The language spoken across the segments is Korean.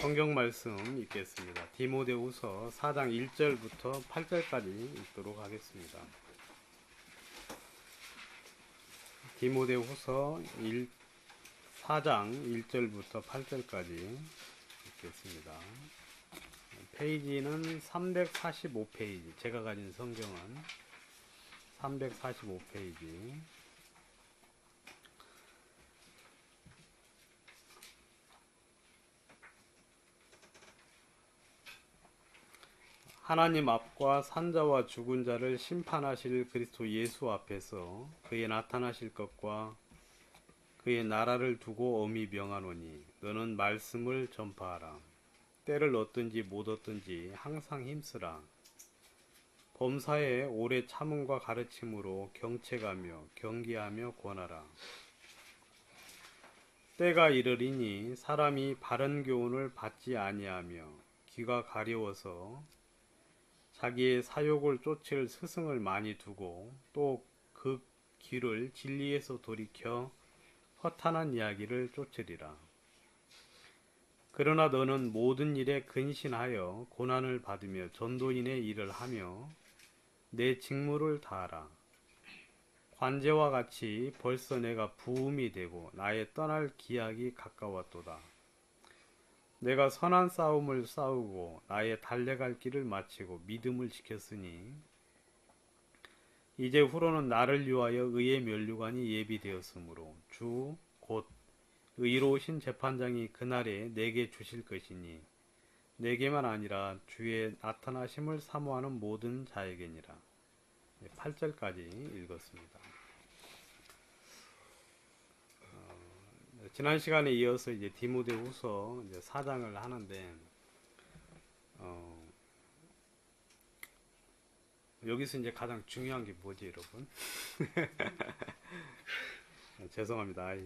성경 말씀 읽겠습니다. 디모데후서 4장 1절부터 8절까지 읽도록 하겠습니다. 디모데후서 4장 1절부터 8절까지 읽겠습니다. 페이지는 345페이지, 제가 가진 성경은 345페이지. 하나님 앞과 산자와 죽은 자를 심판하실 그리스도 예수 앞에서 그의 나타나실 것과 그의 나라를 두고 엄히 명하노니 너는 말씀을 전파하라. 때를 얻든지 못 얻든지 항상 힘쓰라. 범사에 오래 참음과 가르침으로 경책하며 경계하며 권하라. 때가 이르리니 사람이 바른 교훈을 받지 아니하며 귀가 가려워서 자기의 사욕을 쫓을 스승을 많이 두고 또 그 귀를 진리에서 돌이켜 허탄한 이야기를 쫓으리라. 그러나 너는 모든 일에 근신하여 고난을 받으며 전도인의 일을 하며 내 직무를 다하라. 관제와 같이 벌써 내가 부음이 되고 나의 떠날 기약이 가까웠도다. 내가 선한 싸움을 싸우고 나의 달려갈 길을 마치고 믿음을 지켰으니 이제 후로는 나를 위하여 의의 면류관이 예비되었으므로 주 곧 의로우신 재판장이 그날에 내게 주실 것이니 내게만 아니라 주의 나타나심을 사모하는 모든 자에게니라. 8절까지 읽었습니다. 지난 시간에 이어서 이제 디모데후서 4장을 하는데 여기서 이제 가장 중요한 게 뭐지, 여러분? 죄송합니다.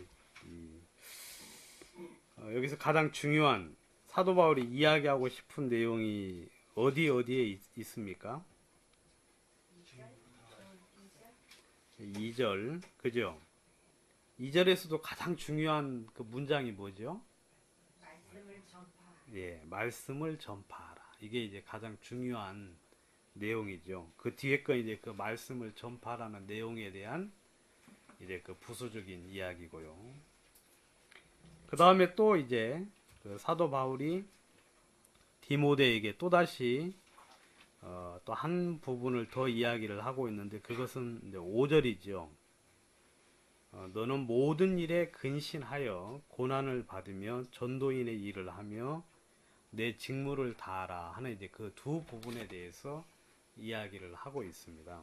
여기서 가장 중요한 사도 바울이 이야기하고 싶은 내용이 어디에 있습니까? 2절, 그죠? 2절에서도 가장 중요한 그 문장이 뭐죠? 말씀을 전파. 예, 말씀을 전파하라. 이게 이제 가장 중요한 내용이죠. 그 뒤에 거 이제 그 말씀을 전파하라는 내용에 대한 이제 그 부수적인 이야기고요. 그 다음에 또 이제 그 사도 바울이 디모데에게 또다시 또 한 부분을 더 이야기를 하고 있는데 그것은 이제 5절이죠. 너는 모든 일에 근신하여 고난을 받으며 전도인의 일을 하며 내 직무를 다하라 하는 이제 그 두 부분에 대해서 이야기를 하고 있습니다.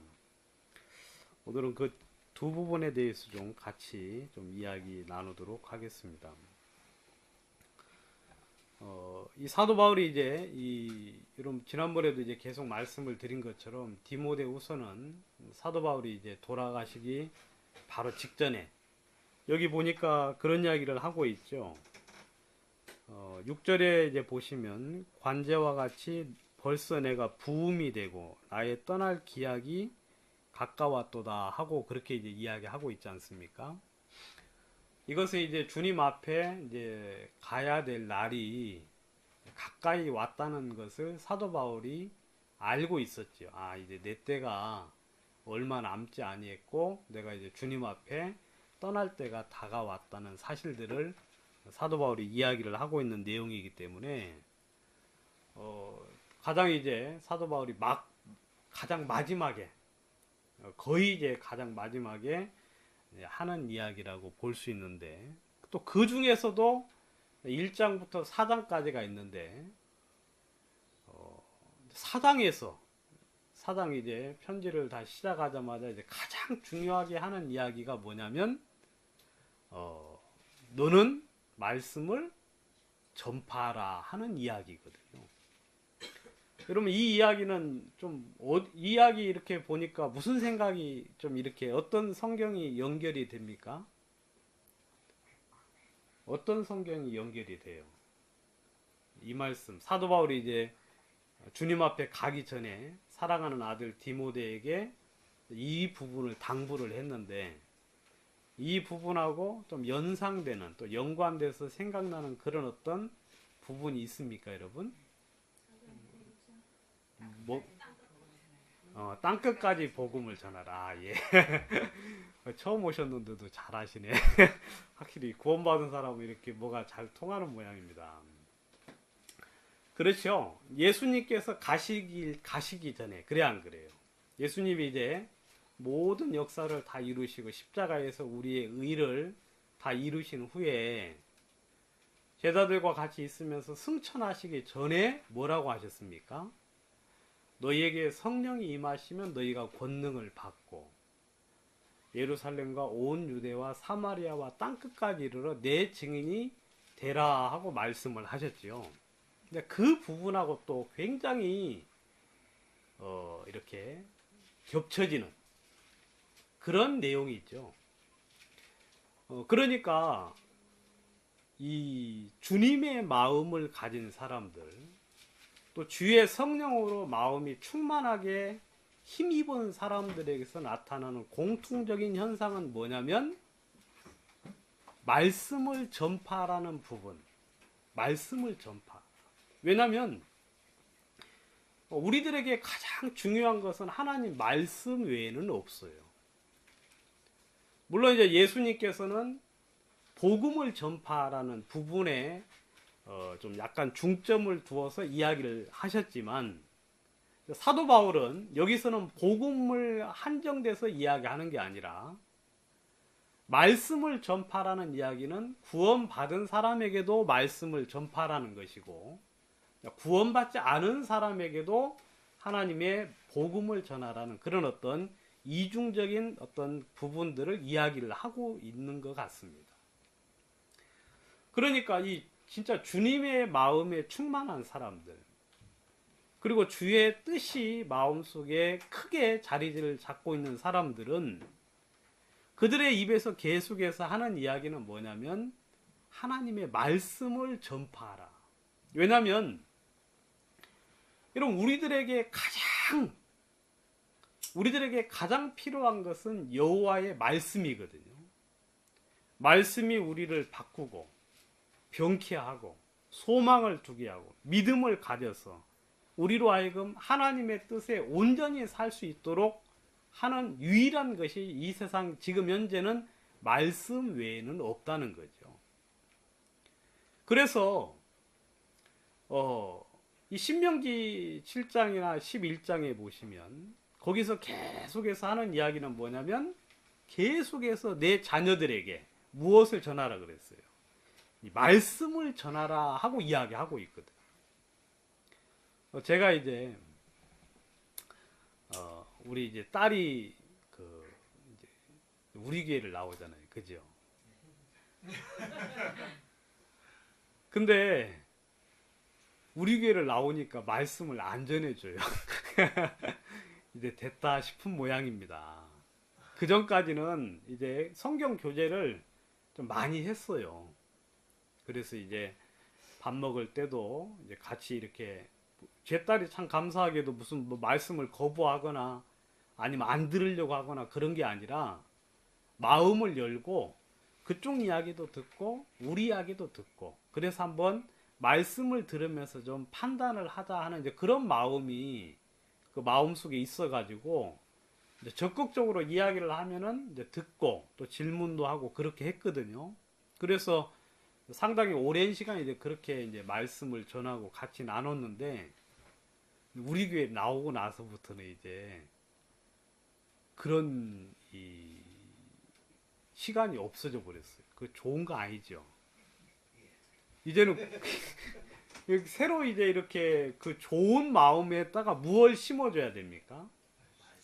오늘은 그 두 부분에 대해서 좀 같이 좀 이야기 나누도록 하겠습니다. 이 사도 바울이 이제 여러분 지난번에도 이제 계속 말씀을 드린 것처럼 디모데후서는 사도 바울이 이제 돌아가시기 바로 직전에 여기 보니까 그런 이야기를 하고 있죠. 6절에 이제 보시면 관제와 같이 벌써 내가 부음이 되고 나의 떠날 기약이 가까웠도다 하고 그렇게 이제 이야기하고 있지 않습니까? 이것은 이제 주님 앞에 이제 가야 될 날이 가까이 왔다는 것을 사도 바울이 알고 있었죠. 아, 이제 내 때가 얼마 남지 아니했고 내가 이제 주님 앞에 떠날 때가 다가왔다는 사실들을 사도 바울이 이야기를 하고 있는 내용이기 때문에 가장 이제 사도 바울이 가장 마지막에 거의 이제 가장 마지막에 하는 이야기라고 볼 수 있는데 또 그 중에서도 1장부터 4장까지가 있는데 4장이 이제 편지를 다 시작하자마자 이제 가장 중요하게 하는 이야기가 뭐냐면 너는 말씀을 전파하라 하는 이야기거든요. 여러분 이 이야기는 좀 이야기 이렇게 보니까 무슨 생각이 좀 이렇게 어떤 성경이 연결이 됩니까? 어떤 성경이 연결이 돼요? 이 말씀 사도 바울이 이제 주님 앞에 가기 전에 사랑하는 아들 디모데에게 이 부분을 당부를 했는데 이 부분하고 좀 연상되는 또 연관돼서 생각나는 그런 어떤 부분이 있습니까, 여러분? 뭐, 땅끝까지 복음을 전하라. 아, 예. 처음 오셨는데도 잘하시네. 확실히 구원받은 사람은 이렇게 뭐가 잘 통하는 모양입니다. 그렇죠. 예수님께서 가시기 전에, 그래 안 그래요? 예수님이 이제 모든 역사를 다 이루시고 십자가에서 우리의 의를 다 이루신 후에 제자들과 같이 있으면서 승천하시기 전에 뭐라고 하셨습니까? 너희에게 성령이 임하시면 너희가 권능을 받고 예루살렘과 온 유대와 사마리아와 땅끝까지 이르러 내 증인이 되라 하고 말씀을 하셨지요. 근데 그 부분하고 또 굉장히 이렇게 겹쳐지는 그런 내용이 있죠. 그러니까 이 주님의 마음을 가진 사람들, 또 주의 성령으로 마음이 충만하게 힘입은 사람들에게서 나타나는 공통적인 현상은 뭐냐면 말씀을 전파라는 부분. 말씀을 전파. 왜냐하면 우리들에게 가장 중요한 것은 하나님 말씀 외에는 없어요. 물론 이제 예수님께서는 복음을 전파라는 부분에 좀 약간 중점을 두어서 이야기를 하셨지만 사도 바울은 여기서는 복음을 한정돼서 이야기하는 게 아니라 말씀을 전파라는 이야기는 구원받은 사람에게도 말씀을 전파라는 것이고 구원받지 않은 사람에게도 하나님의 복음을 전하라는 그런 어떤 이중적인 어떤 부분들을 이야기를 하고 있는 것 같습니다. 그러니까 이 진짜 주님의 마음에 충만한 사람들, 그리고 주의 뜻이 마음속에 크게 자리를 잡고 있는 사람들은 그들의 입에서 계속해서 하는 이야기는 뭐냐면 하나님의 말씀을 전파하라. 왜냐하면 여러분 우리들에게 가장 필요한 것은 여호와의 말씀이거든요. 말씀이 우리를 바꾸고 병케 하고 소망을 두게 하고 믿음을 가져서 우리로 하여금 하나님의 뜻에 온전히 살 수 있도록 하는 유일한 것이 이 세상 지금 현재는 말씀 외에는 없다는 거죠. 그래서 이 신명기 7장이나 11장에 보시면 거기서 계속해서 하는 이야기는 뭐냐면 계속해서 내 자녀들에게 무엇을 전하라 그랬어요. 이 말씀을 전하라 하고 이야기하고 있거든. 제가 이제 우리 이제 딸이 이제 우리 교회를 나오잖아요, 그죠? 근데 우리 교회를 나오니까 말씀을 안 전해줘요. 이제 됐다 싶은 모양입니다. 그 전까지는 이제 성경 교재를 좀 많이 했어요. 그래서 이제 밥 먹을 때도 이제 같이 이렇게 제 딸이 참 감사하게도 무슨 뭐 말씀을 거부하거나 아니면 안 들으려고 하거나 그런 게 아니라 마음을 열고 그쪽 이야기도 듣고 우리 이야기도 듣고 그래서 한번 말씀을 들으면서 좀 판단을 하자 하는 이제 그런 마음이 그 마음 속에 있어가지고 이제 적극적으로 이야기를 하면은 이제 듣고 또 질문도 하고 그렇게 했거든요. 그래서 상당히 오랜 시간 이제 그렇게 이제 말씀을 전하고 같이 나눴는데 우리 교회 나오고 나서부터는 이제 그런 이 시간이 없어져 버렸어요. 그 좋은 거 아니죠. 이제는 새로 이제 이렇게 그 좋은 마음에다가 무엇을 심어줘야 됩니까?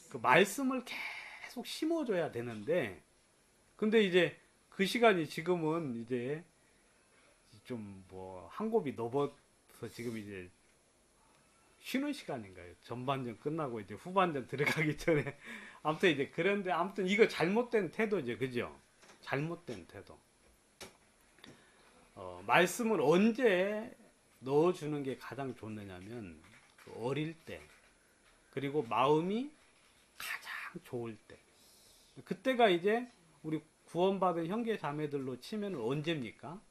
그 말씀을 계속 심어줘야 되는데, 근데 이제 그 시간이 지금은 이제 좀 뭐 한 곱이 넘어서 지금 이제 쉬는 시간인가요? 전반전 끝나고 이제 후반전 들어가기 전에 아무튼 이제 그런데 아무튼 이거 잘못된 태도죠, 그죠? 잘못된 태도. 말씀을 언제 넣어주는 게 가장 좋느냐면 그 어릴 때 그리고 마음이 가장 좋을 때 그때가 이제 우리 구원받은 형제 자매들로 치면 언제입니까?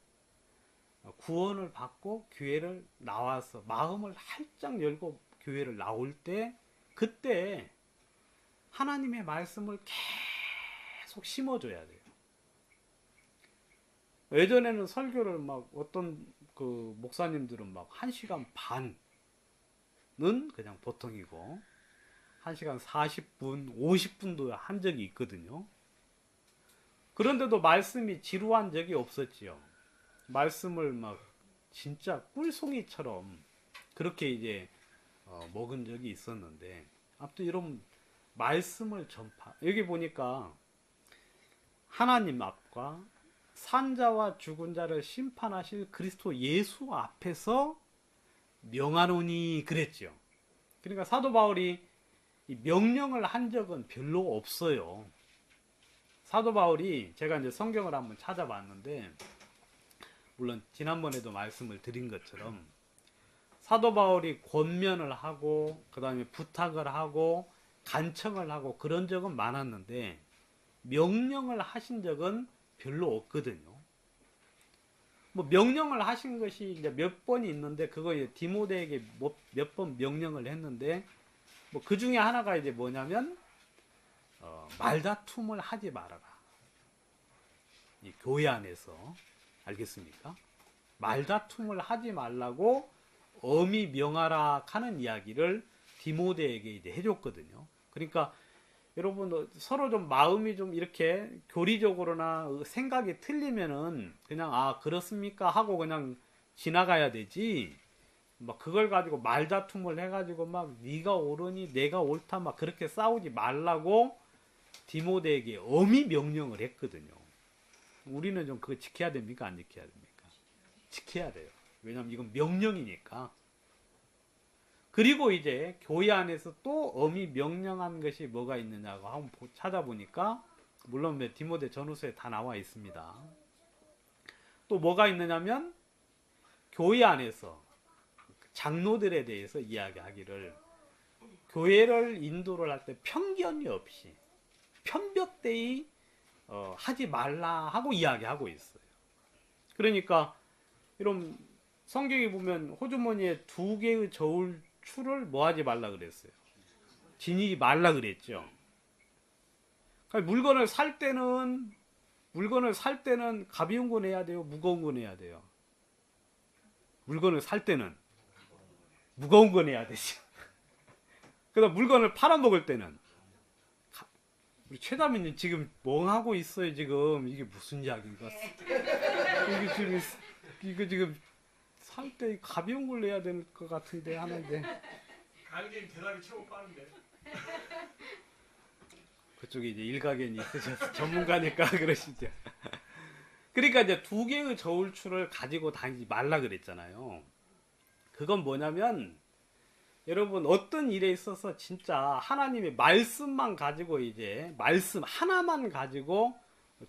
구원을 받고 교회를 나와서 마음을 활짝 열고 교회를 나올 때 그때 하나님의 말씀을 계속 심어줘야 돼요. 예전에는 설교를 막 어떤 그 목사님들은 막 1시간 반은 그냥 보통이고 1시간 40분, 50분도 한 적이 있거든요. 그런데도 말씀이 지루한 적이 없었지요. 말씀을 막 진짜 꿀송이처럼 그렇게 이제 먹은 적이 있었는데, 아무튼 이런 말씀을 전파. 여기 보니까 하나님 앞과 산자와 죽은 자를 심판하실 그리스도 예수 앞에서 명하노니 그랬죠. 그러니까 사도 바울이 이 명령을 한 적은 별로 없어요. 사도 바울이 제가 이제 성경을 한번 찾아봤는데, 물론 지난번에도 말씀을 드린 것처럼 사도 바울이 권면을 하고 그 다음에 부탁을 하고 간청을 하고 그런 적은 많았는데 명령을 하신 적은 별로 없거든요. 뭐 명령을 하신 것이 이제 몇 번이 있는데 그거 이제 디모데에게 몇 번 명령을 했는데 뭐 그 중에 하나가 이제 뭐냐면 말다툼을 하지 말아라. 이 교회 안에서 알겠습니까? 말다툼을 하지 말라고 엄히 명하라 하는 이야기를 디모데에게 이제 해줬거든요. 그러니까 여러분 서로 좀 마음이 좀 이렇게 교리적으로나 생각이 틀리면은 그냥 아 그렇습니까 하고 그냥 지나가야 되지. 막 그걸 가지고 말다툼을 해가지고 막 네가 옳으니 내가 옳다 막 그렇게 싸우지 말라고 디모데에게 엄히 명령을 했거든요. 우리는 좀 그거 지켜야 됩니까? 안 지켜야 됩니까? 지켜야 돼요. 왜냐하면 이건 명령이니까. 그리고 이제 교회 안에서 또 엄히 명령한 것이 뭐가 있느냐고 한번 찾아보니까 물론 디모데 전후서에 다 나와 있습니다. 또 뭐가 있느냐면 교회 안에서 장로들에 대해서 이야기하기를 교회를 인도를 할 때 편견이 없이 편벽대의 하지 말라 하고 이야기하고 있어요. 그러니까 이런 성경에 보면 호주머니에 2개의 저울추를 뭐 하지 말라 그랬어요. 지니지 말라 그랬죠. 그러니까 물건을 살 때는 가벼운 거 내야 돼요, 무거운 거 내야 돼요. 물건을 살 때는 무거운 거 내야 되지. 그다음 물건을 팔아먹을 때는 우리 최다민님 지금 멍하고 있어요. 지금 이게 무슨 이야기인가? 이거 지금 살 때 가벼운 걸 내야 될 것 같은데 하는데. 강진 대답이 최고 빠른데. 그쪽에 이제 일가견이 있으셔서 전문가니까 그러시죠. 그러니까 이제 2개의 저울추를 가지고 다니지 말라 그랬잖아요. 그건 뭐냐면 여러분 어떤 일에 있어서 진짜 하나님의 말씀만 가지고 이제 말씀 하나만 가지고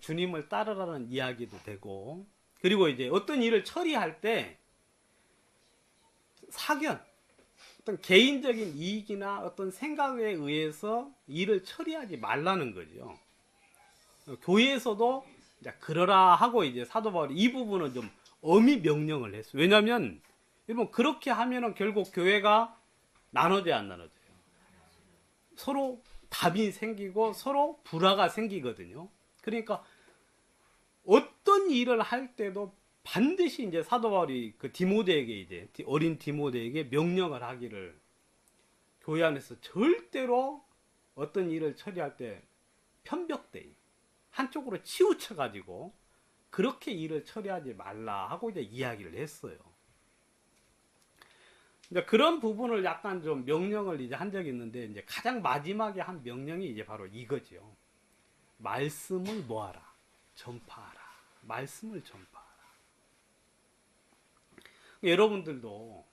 주님을 따르라는 이야기도 되고, 그리고 이제 어떤 일을 처리할 때 사견 어떤 개인적인 이익이나 어떤 생각에 의해서 일을 처리하지 말라는 거죠. 교회에서도 이제 그러라 하고 이제 사도 바울이 이 부분은 좀 엄히 명령을 했어요. 왜냐하면 여러분 그렇게 하면은 결국 교회가 나눠져요, 안 나눠져요? 서로 답이 생기고 서로 불화가 생기거든요. 그러니까 어떤 일을 할 때도 반드시 이제 사도 바울이 그 디모데에게 이제 어린 디모데에게 명령을 하기를 교회 안에서 절대로 어떤 일을 처리할 때 편벽대의 한쪽으로 치우쳐 가지고 그렇게 일을 처리하지 말라 하고 이제 이야기를 했어요. 이제 그런 부분을 약간 좀 명령을 이제 한 적이 있는데 이제 가장 마지막에 한 명령이 이제 바로 이거죠. 말씀을 뭐하라? 전파하라. 말씀을 전파하라. 여러분들도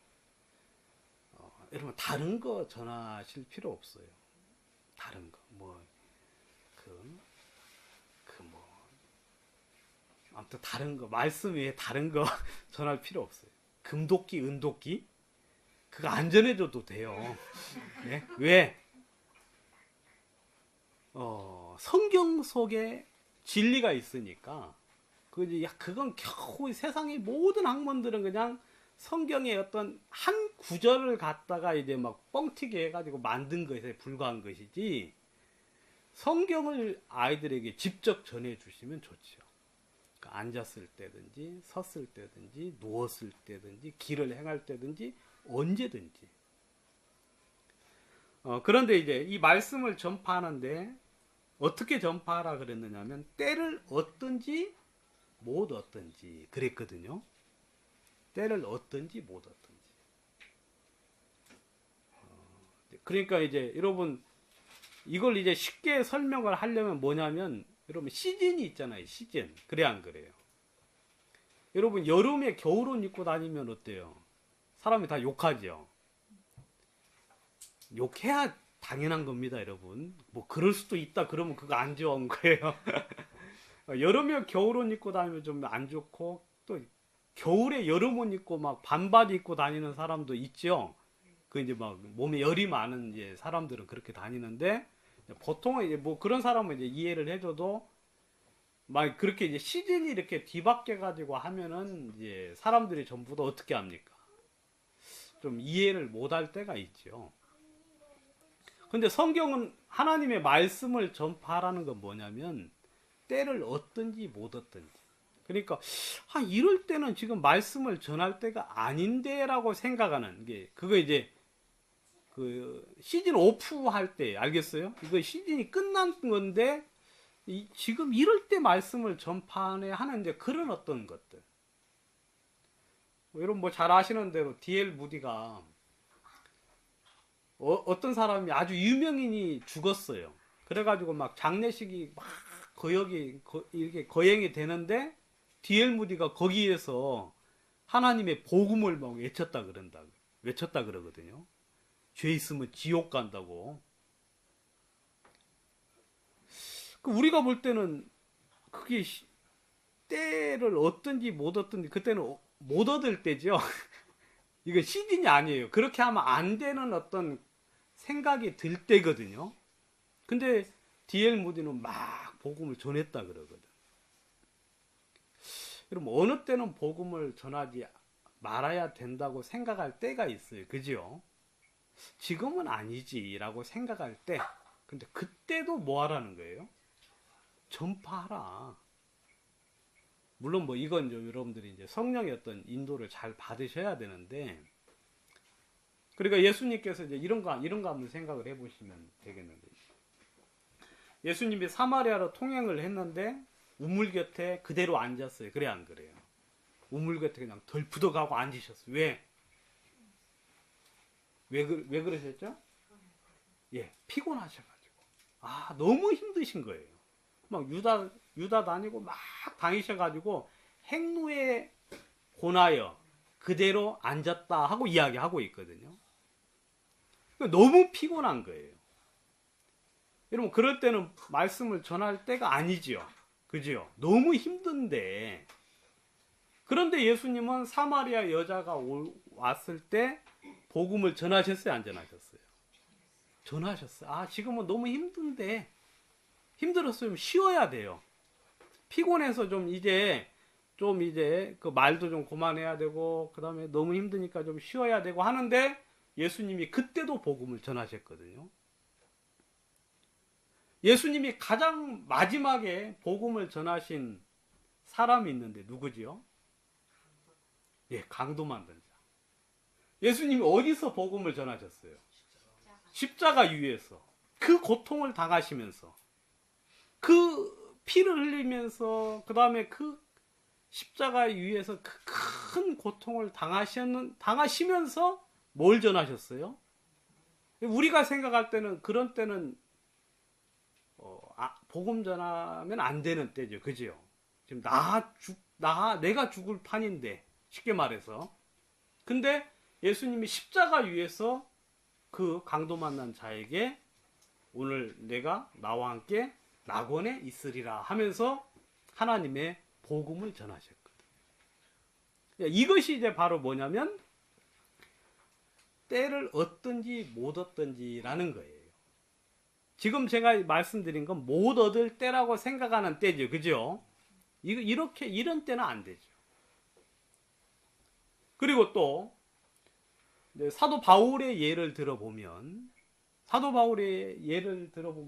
여러분 다른 거 전하실 필요 없어요. 다른 거 아무튼 다른 거 말씀 외에 다른 거 전할 필요 없어요. 금도끼, 은도끼 그거 안 전해줘도 돼요. 네? 왜? 성경 속에 진리가 있으니까 그건 겨우 세상의 모든 학문들은 그냥 성경의 어떤 한 구절을 갖다가 이제 막 뻥튀기 해가지고 만든 것에 불과한 것이지, 성경을 아이들에게 직접 전해주시면 좋죠. 그러니까 앉았을 때든지, 섰을 때든지, 누웠을 때든지, 길을 행할 때든지, 언제든지. 그런데 이제 이 말씀을 전파하는데 어떻게 전파하라 그랬느냐면, 때를 얻든지 못 얻든지 그랬거든요. 때를 얻든지 못 얻든지. 그러니까 이제 여러분, 이걸 이제 쉽게 설명을 하려면 뭐냐면, 여러분 시즌이 있잖아요. 시즌. 그래 안 그래요? 여러분 여름에 겨울옷 입고 다니면 어때요? 사람이 다 욕하죠. 욕해야 당연한 겁니다, 여러분. 뭐 그럴 수도 있다 그러면 그거 안 좋은 거예요. 여름에 겨울옷 입고 다니면 좀 안 좋고, 또 겨울에 여름옷 입고 막 반바지 입고 다니는 사람도 있죠. 그 이제 막 몸에 열이 많은 이제 사람들은 그렇게 다니는데, 보통은 이제 뭐 그런 사람은 이제 이해를 해줘도, 막 그렇게 이제 시즌이 이렇게 뒤바뀌어 가지고 하면은 이제 사람들이 전부 다 어떻게 합니까? 좀 이해를 못할 때가 있죠. 근데 성경은 하나님의 말씀을 전파하라는 건 뭐냐면, 때를 얻든지 못 얻든지. 그러니까 이럴 때는 지금 말씀을 전할 때가 아닌데라고 생각하는 게, 그거 이제 그 시즌 오프 할 때, 알겠어요? 이거 시즌이 끝난 건데 지금 이럴 때 말씀을 전파하네 하는 이제 그런 어떤 것들. 여러분 뭐 잘 아시는 대로 D.L. 무디가 어떤 사람이 아주 유명인이 죽었어요. 그래가지고 막 장례식이 막 이렇게 거행이 되는데, D.L. 무디가 거기에서 하나님의 복음을 막 외쳤다 그러거든요. 죄 있으면 지옥 간다고. 우리가 볼 때는 그게 때를 얻든지 못 얻든지, 그때는 못 얻을 때죠. 이거 시즌이 아니에요. 그렇게 하면 안 되는 어떤 생각이 들 때거든요. 근데 D.L. 무디는 막 복음을 전했다 그러거든. 그럼 어느 때는 복음을 전하지 말아야 된다고 생각할 때가 있어요. 그죠? 지금은 아니지라고 생각할 때, 근데 그때도 뭐 하라는 거예요? 전파하라. 물론 뭐 이건 좀 여러분들이 이제 성령의 어떤 인도를 잘 받으셔야 되는데, 그러니까 예수님께서 이제 이런 거 한번 생각을 해보시면 되겠는데, 예수님이 사마리아로 통행을 했는데 우물 곁에 그대로 앉았어요. 그래 안 그래요? 우물 곁에 그냥 덜푸덕하고 앉으셨어요. 왜 그러셨죠? 예, 피곤하셔가지고. 너무 힘드신 거예요. 막 유다 다니고 막 다니셔가지고 행루에 권하여 그대로 앉았다 하고 이야기하고 있거든요. 너무 피곤한 거예요. 여러분 그럴 때는 말씀을 전할 때가 아니지요. 그죠? 너무 힘든데. 그런데 예수님은 사마리아 여자가 왔을 때 복음을 전하셨어요, 안 전하셨어요? 전하셨어요. 지금은 너무 힘든데, 힘들었으면 쉬어야 돼요. 피곤해서 좀 이제 그 말도 좀 그만해야 되고, 그 다음에 너무 힘드니까 좀 쉬어야 되고 하는데, 예수님이 그때도 복음을 전하셨거든요. 예수님이 가장 마지막에 복음을 전하신 사람이 있는데 누구지요? 예, 강도 만든 자. 예수님이 어디서 복음을 전하셨어요? 십자가 위에서. 그 고통을 당하시면서, 그 피를 흘리면서, 그 다음에 그 십자가 위에서 그 큰 고통을 당하시면서 뭘 전하셨어요? 우리가 생각할 때는 그런 때는 복음 전하면 안 되는 때죠. 그죠? 지금 내가 죽을 판인데, 쉽게 말해서. 근데 예수님이 십자가 위에서 그 강도 만난 자에게 오늘 내가 나와 함께 낙원에 있으리라 하면서 하나님의 복음을 전하셨거든. 이것이 이제 바로 뭐냐면 때를 얻든지 못 얻든지라는 거예요. 지금 제가 말씀드린 건 못 얻을 때라고 생각하는 때죠. 그죠? 이렇게 이런 때는 안 되죠. 그리고 또 사도 바울의 예를 들어보면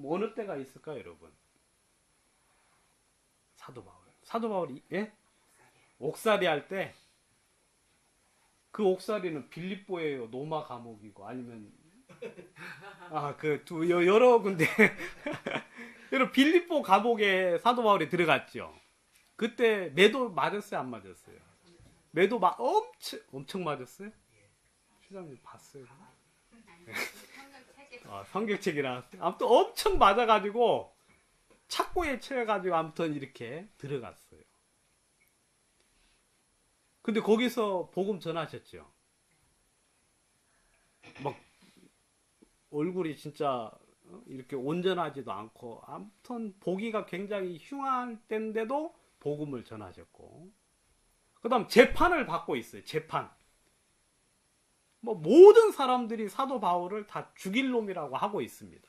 어느 때가 있을까요, 여러분? 사도 바울이 옥살이 할 때 그 옥살이는 빌립보예요, 로마 감옥이고 아니면 여러 군데 여러 빌립보 감옥에 사도 바울이 들어갔죠. 그때 매도 맞았어요, 안 맞았어요? 매도 엄청 맞았어요? 시장님 봤어요? 성경책이 나왔어요. 아무튼 엄청 맞아가지고 착고에 쳐가지고 아무튼 이렇게 들어갔어요. 근데 거기서 복음 전하셨죠. 막 얼굴이 진짜 이렇게 온전하지도 않고 아무튼 보기가 굉장히 흉할 때인데도 복음을 전하셨고, 그 다음 재판을 받고 있어요. 재판. 모든 사람들이 사도 바울을 다 죽일 놈이라고 하고 있습니다.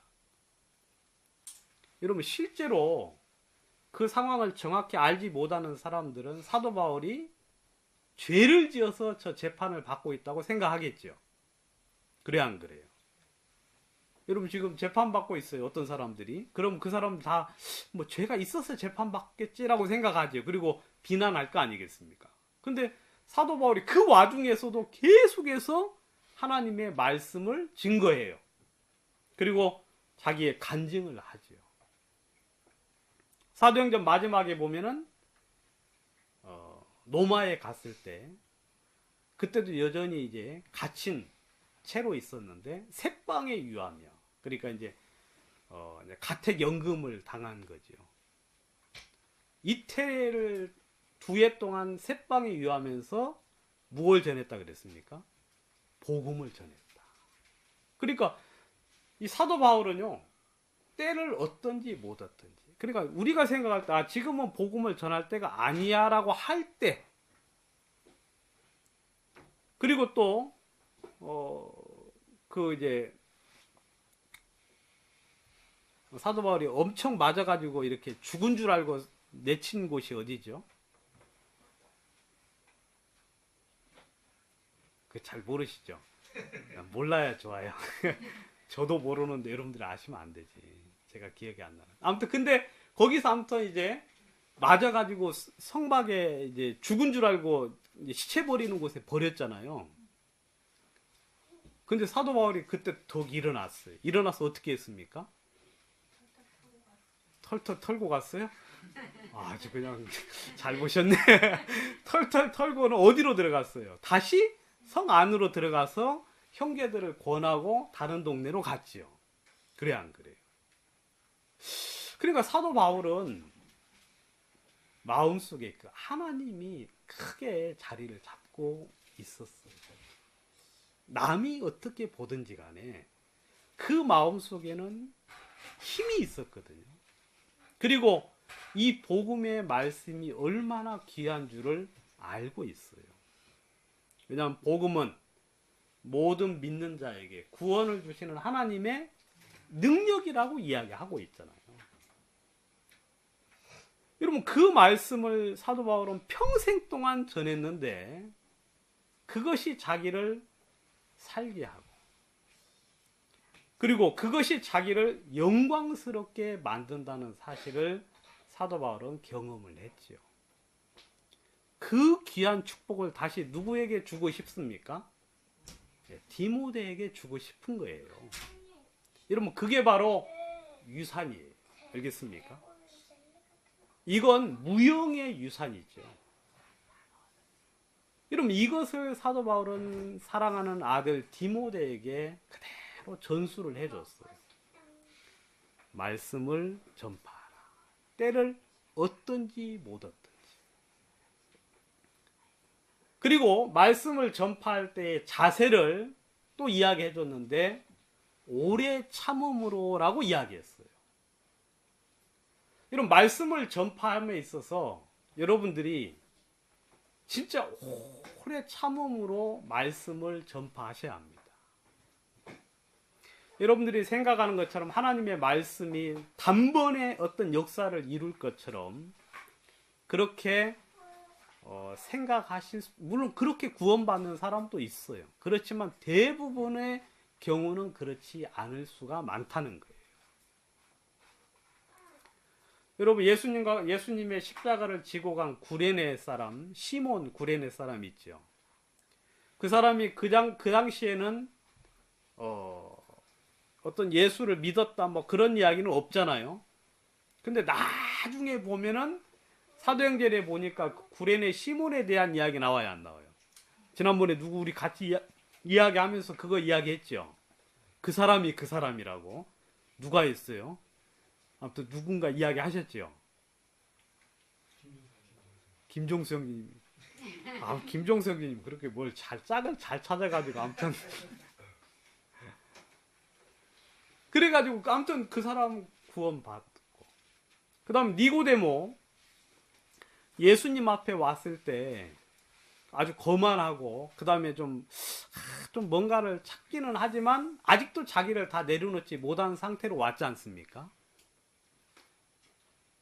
여러분, 실제로 그 상황을 정확히 알지 못하는 사람들은 사도 바울이 죄를 지어서 저 재판을 받고 있다고 생각하겠죠. 그래, 안 그래요? 여러분, 지금 재판받고 있어요, 어떤 사람들이. 그럼 그 사람 다 죄가 있어서 재판받겠지라고 생각하죠. 그리고 비난할 거 아니겠습니까? 근데 사도 바울이 그 와중에서도 계속해서 하나님의 말씀을 증거해요. 그리고 자기의 간증을 하죠. 사도행전 마지막에 보면은 로마에 갔을 때, 그때도 여전히 이제 갇힌 채로 있었는데 색방에 유하며, 그러니까 이제 가택연금을 당한 거죠. 이태를 2해 동안 색방에 유하면서 무엇을 전했다 그랬습니까? 복음을 전했다. 그러니까 이 사도 바울은요, 때를 얻든지 못 얻든지, 그러니까 우리가 생각할 때 지금은 복음을 전할 때가 아니야 라고 할 때, 그리고 또 사도 바울이 엄청 맞아가지고 이렇게 죽은 줄 알고 내친 곳이 어디죠? 잘 모르시죠? 몰라야 좋아요. 저도 모르는데 여러분들이 아시면 안 되지. 제가 기억이 안 나요. 아무튼 근데 거기서 아무튼 이제 맞아가지고 성막에 이제 죽은 줄 알고 이제 시체 버리는 곳에 버렸잖아요. 근데 사도 바울이 그때 덕 일어났어요. 일어나서 어떻게 했습니까? 털털 털고 갔어요? 아주 그냥 잘 보셨네. 털털 털고는 어디로 들어갔어요? 다시 성 안으로 들어가서 형제들을 권하고 다른 동네로 갔지요. 그래, 안 그래요? 그러니까 사도 바울은 마음속에 그 하나님이 크게 자리를 잡고 있었어요. 남이 어떻게 보든지 간에 그 마음속에는 힘이 있었거든요. 그리고 이 복음의 말씀이 얼마나 귀한 줄을 알고 있어요. 왜냐하면 복음은 모든 믿는 자에게 구원을 주시는 하나님의 능력이라고 이야기하고 있잖아요. 여러분, 그 말씀을 사도 바울은 평생 동안 전했는데 그것이 자기를 살게 하고, 그리고 그것이 자기를 영광스럽게 만든다는 사실을 사도 바울은 경험을 했지요. 그 귀한 축복을 다시 누구에게 주고 싶습니까? 디모데에게 주고 싶은 거예요. 여러분, 그게 바로 유산이에요. 알겠습니까? 이건 무형의 유산이죠. 여러분, 이것을 사도 바울은 사랑하는 아들 디모데에게 그대로 전수를 해줬어요. 말씀을 전파하라. 때를 얻든지 못 얻든지. 그리고 말씀을 전파할 때의 자세를 또 이야기해 줬는데 오래 참음으로라고 이야기했어요. 이런 말씀을 전파함에 있어서 여러분들이 진짜 오래 참음으로 말씀을 전파하셔야 합니다. 여러분들이 생각하는 것처럼 하나님의 말씀이 단번에 어떤 역사를 이룰 것처럼 그렇게 생각하신, 물론 그렇게 구원받는 사람도 있어요. 그렇지만 대부분의 경우는 그렇지 않을 수가 많다는 거예요. 여러분, 예수님의 십자가를 지고 간 구레네 사람, 시몬 구레네 사람 있죠. 그 사람이 그 당시에는 어떤 예수를 믿었다 뭐 그런 이야기는 없잖아요. 근데 나중에 보면은 사도행전에 보니까 구레네 시몬에 대한 이야기 나와요, 안 나와요? 지난번에 우리 같이 이야기하면서 그거 이야기했죠. 그 사람이 그 사람이라고 누가 했어요? 아무튼 누군가 이야기하셨죠. 김종수 형님. 김종수 형님 그렇게 뭘 짝을 잘 찾아가지고 아무튼 그래가지고 아무튼 그 사람 구원받고, 그 다음 니고데모 예수님 앞에 왔을 때 아주 거만하고 그 다음에 좀 뭔가를 찾기는 하지만 아직도 자기를 다 내려놓지 못한 상태로 왔지 않습니까?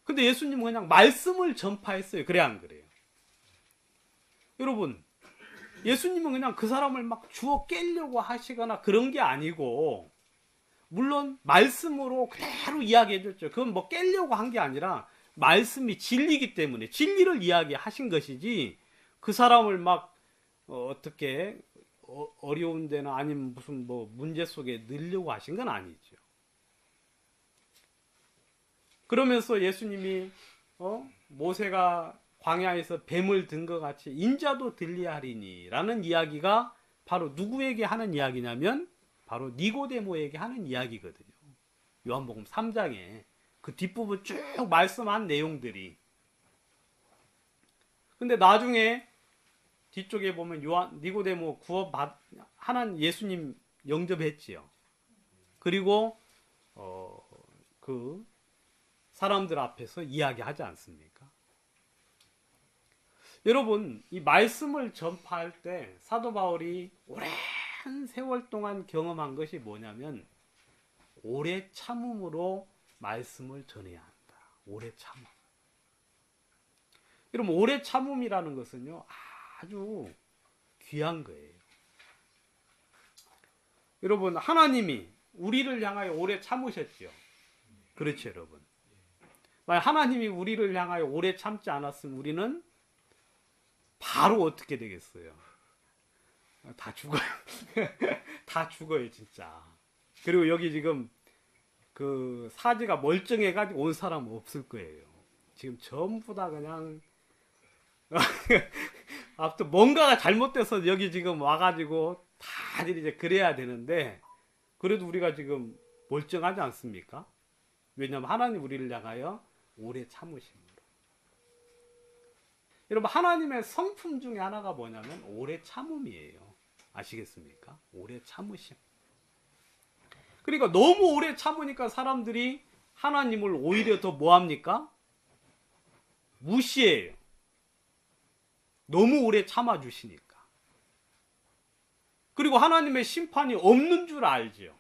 근데 예수님은 그냥 말씀을 전파했어요. 그래 안 그래요? 여러분, 예수님은 그냥 그 사람을 막 주워 깨려고 하시거나 그런 게 아니고, 물론 말씀으로 그대로 이야기해 줬죠. 그건 뭐 깨려고 한 게 아니라 말씀이 진리이기 때문에 진리를 이야기하신 것이지, 그 사람을 막 어떻게 어려운 데나 아니면 무슨 뭐 문제 속에 넣으려고 하신 건 아니죠. 그러면서 예수님이 모세가 광야에서 뱀을 든 것 같이 인자도 들리하리니 라는 이야기가 바로 누구에게 하는 이야기냐면 바로 니고데모에게 하는 이야기거든요. 요한복음 3장에 그 뒷부분 쭉 말씀한 내용들이. 근데 나중에 뒤쪽에 보면 니고데모 하나님 예수님 영접했지요. 그리고 그 사람들 앞에서 이야기하지 않습니까? 여러분, 이 말씀을 전파할 때 사도 바울이 오랜 세월 동안 경험한 것이 뭐냐면 오래 참음으로 말씀을 전해야 한다. 오래 참음. 여러분, 오래 참음이라는 것은요, 아주 귀한 거예요. 여러분, 하나님이 우리를 향하여 오래 참으셨죠. 그렇죠, 여러분. 만약 하나님이 우리를 향하여 오래 참지 않았으면 우리는 바로 어떻게 되겠어요? 다 죽어요. 다 죽어요, 진짜. 그리고 여기 지금 그 사지가 멀쩡해가지고 온 사람은 없을 거예요. 지금 전부 다 그냥 아무튼 뭔가가 잘못돼서 여기 지금 와가지고 다들 이제 그래야 되는데, 그래도 우리가 지금 멀쩡하지 않습니까? 왜냐하면 하나님 우리를 향하여 오래 참으심으로. 여러분, 하나님의 성품 중에 하나가 뭐냐면 오래 참음이에요. 아시겠습니까? 오래 참으심. 그러니까 너무 오래 참으니까 사람들이 하나님을 오히려 더 뭐합니까? 무시해요. 너무 오래 참아주시니까. 그리고 하나님의 심판이 없는 줄 알죠.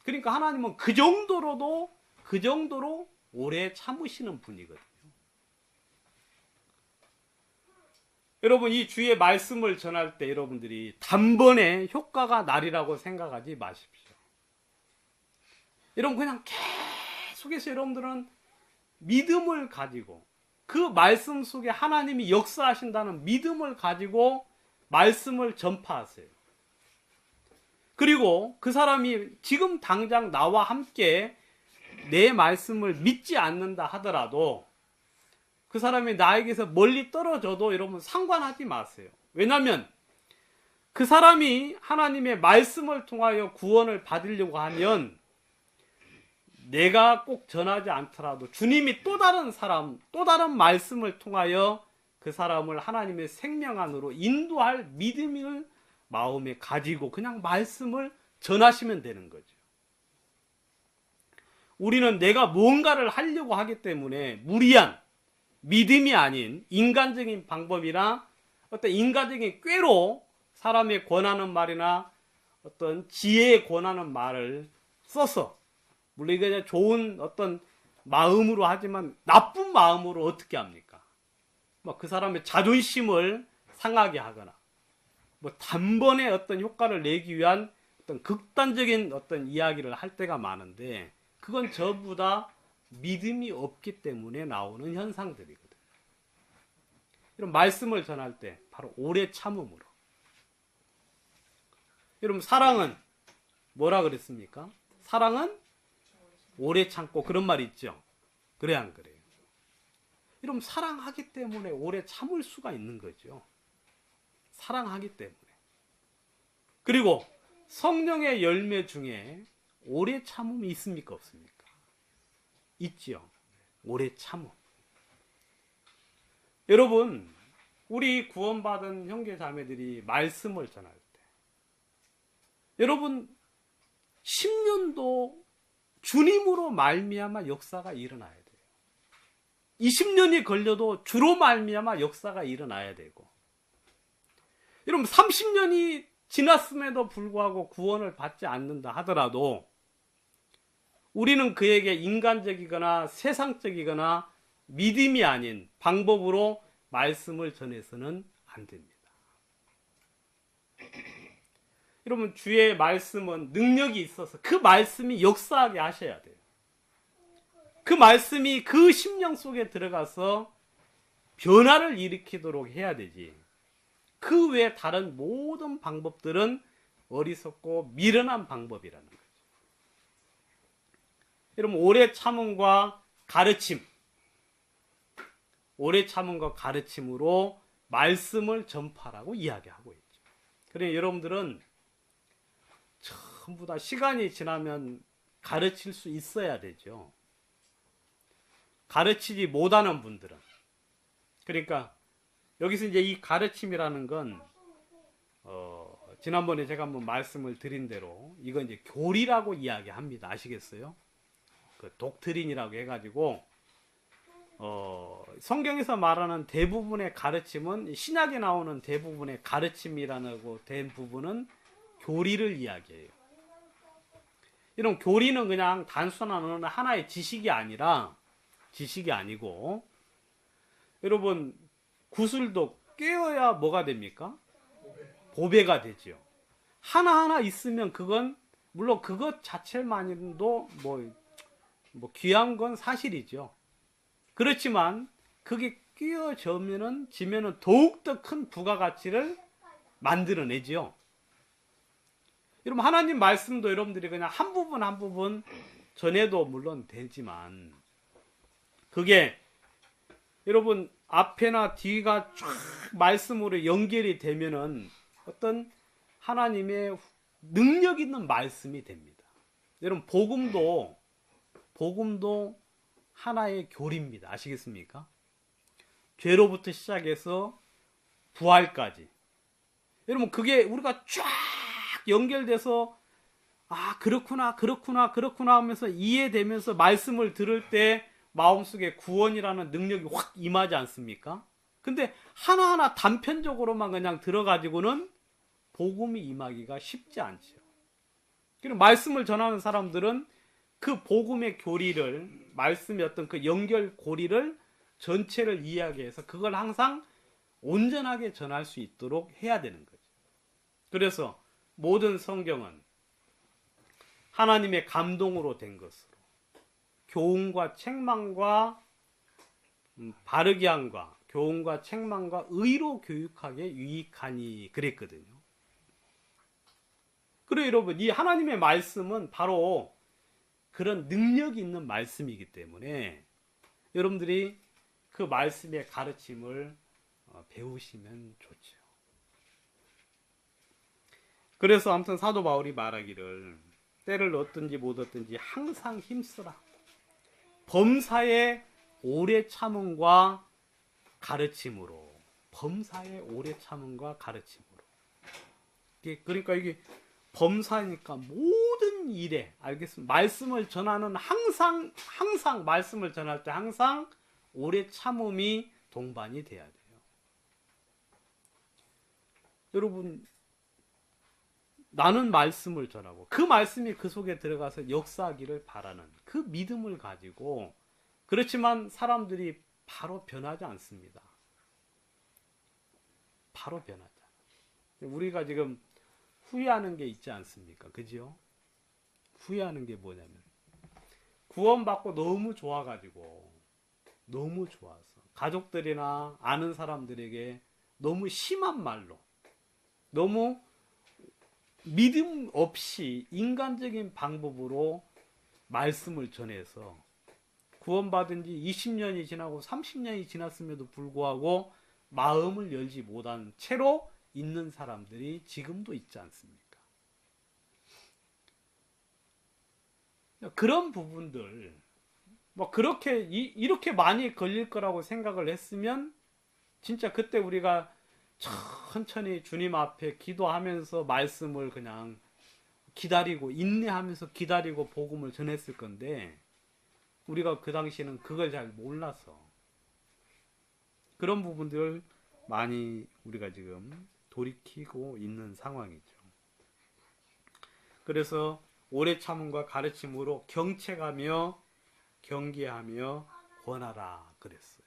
그러니까 하나님은 그 정도로 오래 참으시는 분이거든요. 여러분, 이 주의 말씀을 전할 때 여러분들이 단번에 효과가 나리라고 생각하지 마십시오. 여러분, 그냥 계속해서 여러분들은 믿음을 가지고 그 말씀 속에 하나님이 역사하신다는 믿음을 가지고 말씀을 전파하세요. 그리고 그 사람이 지금 당장 나와 함께 내 말씀을 믿지 않는다 하더라도 그 사람이 나에게서 멀리 떨어져도 여러분 상관하지 마세요. 왜냐하면 그 사람이 하나님의 말씀을 통하여 구원을 받으려고 하면 내가 꼭 전하지 않더라도 주님이 또 다른 말씀을 통하여 그 사람을 하나님의 생명 안으로 인도할 믿음을 마음에 가지고 그냥 말씀을 전하시면 되는 거죠. 우리는 내가 뭔가를 하려고 하기 때문에 무리한 믿음이 아닌 인간적인 방법이나 어떤 인간적인 꾀로 사람의 권하는 말이나 어떤 지혜에 권하는 말을 써서, 물론 이게 좋은 어떤 마음으로 하지만 나쁜 마음으로 어떻게 합니까? 뭐 그 사람의 자존심을 상하게 하거나 뭐 단번에 어떤 효과를 내기 위한 어떤 극단적인 어떤 이야기를 할 때가 많은데 그건 전부 다 믿음이 없기 때문에 나오는 현상들이거든요. 이런 말씀을 전할 때 바로 오래 참음으로. 여러분 사랑은 뭐라 그랬습니까? 사랑은 오래 참고 그런 말이 있죠. 그래 안 그래요? 여러분 사랑하기 때문에 오래 참을 수가 있는 거죠. 사랑하기 때문에. 그리고 성령의 열매 중에 오래 참음이 있습니까? 없습니까? 있지요. 오래 참음. 여러분 우리 구원받은 형제 자매들이 말씀을 전할 때 여러분 10년도 주님으로 말미암아 역사가 일어나야 돼요. 20년이 걸려도 주로 말미암아 역사가 일어나야 되고 여러분 30년이 지났음에도 불구하고 구원을 받지 않는다 하더라도 우리는 그에게 인간적이거나 세상적이거나 믿음이 아닌 방법으로 말씀을 전해서는 안 됩니다. 여러분 주의 말씀은 능력이 있어서 그 말씀이 역사하게 하셔야 돼요. 그 말씀이 그 심령 속에 들어가서 변화를 일으키도록 해야 되지. 그 외에 다른 모든 방법들은 어리석고 미련한 방법이라는 거죠. 여러분 오래 참음과 가르침, 오래 참음과 가르침으로 말씀을 전파라고 이야기하고 있죠. 그러니 여러분들은 전부 다 시간이 지나면 가르칠 수 있어야 되죠. 가르치지 못하는 분들은 그러니까 여기서 이제 이 가르침이라는 건 지난번에 제가 한번 말씀을 드린 대로 이건 이제 교리라고 이야기합니다. 아시겠어요? 그 독트린이라고 해가지고 성경에서 말하는 대부분의 가르침은 신약에 나오는 대부분의 가르침이라고 된 부분은 교리를 이야기해요. 이런 교리는 그냥 단순한 어느 하나의 지식이 아니고 여러분 구슬도 꿰어야 뭐가 됩니까? 보배가 되죠. 하나하나 있으면 그건 물론 그것 자체만도 뭐 귀한 건 사실이죠. 그렇지만 그게 끼어지면은 더욱더 큰 부가가치를 만들어내죠. 여러분 하나님 말씀도 여러분들이 그냥 한 부분 전해도 물론 되지만 그게 여러분 앞에나 뒤가 쫙 말씀으로 연결이 되면은 어떤 하나님의 능력 있는 말씀이 됩니다. 여러분 복음도 하나의 교리입니다. 아시겠습니까? 죄로부터 시작해서 부활까지. 여러분 그게 우리가 쫙 연결돼서 그렇구나 하면서 이해되면서 말씀을 들을 때 마음속에 구원이라는 능력이 확 임하지 않습니까? 근데 하나하나 단편적으로만 그냥 들어가지고는 복음이 임하기가 쉽지 않죠. 그리고 말씀을 전하는 사람들은 그 복음의 교리를 말씀의 어떤 그 연결 고리를 전체를 이야기해서 그걸 항상 온전하게 전할 수 있도록 해야 되는 거죠. 그래서 모든 성경은 하나님의 감동으로 된 것으로 교훈과 책망과 바르게 함과 교훈과 책망과 의로 교육하게 유익하니 그랬거든요. 그리고 여러분 이 하나님의 말씀은 바로 그런 능력이 있는 말씀이기 때문에 여러분들이 그 말씀의 가르침을 배우시면 좋죠. 그래서 아무튼 사도 바울이 말하기를 때를 얻든지 못 얻든지 항상 힘쓰라. 범사의 오래 참음과 가르침으로. 범사의 오래 참음과 가르침으로. 그러니까 이게 범사니까 모든 일에 알겠습니다. 말씀을 전하는 항상 말씀을 전할 때 항상 오래 참음이 동반이 돼야 돼요. 여러분 나는 말씀을 전하고 그 말씀이 그 속에 들어가서 역사하기를 바라는 그 믿음을 가지고 그렇지만 사람들이 바로 변하지 않습니다. 바로 변하지 않아요. 우리가 지금 후회하는 게 있지 않습니까? 그죠? 후회하는 게 뭐냐면 구원받고 너무 좋아가지고 너무 좋아서 가족들이나 아는 사람들에게 너무 심한 말로 너무 믿음 없이 인간적인 방법으로 말씀을 전해서 구원받은 지 20년이 지나고 30년이 지났음에도 불구하고 마음을 열지 못한 채로 있는 사람들이 지금도 있지 않습니까? 그런 부분들 뭐 그렇게 이렇게 많이 걸릴 거라고 생각을 했으면 진짜 그때 우리가 천천히 주님 앞에 기도하면서 말씀을 그냥 기다리고 인내하면서 기다리고 복음을 전했을 건데 우리가 그 당시에는 그걸 잘 몰라서 그런 부분들 많이 우리가 지금 돌이키고 있는 상황이죠. 그래서 오래 참음과 가르침으로 경책하며 경계하며 권하라 그랬어요.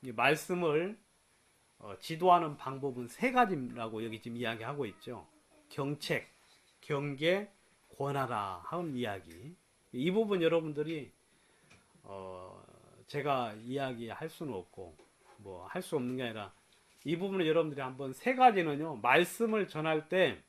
이 말씀을 지도하는 방법은 세 가지라고 여기 지금 이야기하고 있죠. 경책, 경계, 권하라 하는 이야기. 이 부분 여러분들이 제가 이야기할 수는 없고 뭐 할 수 없는 게 아니라 이 부분을 여러분들이 한번 세 가지는요. 말씀을 전할 때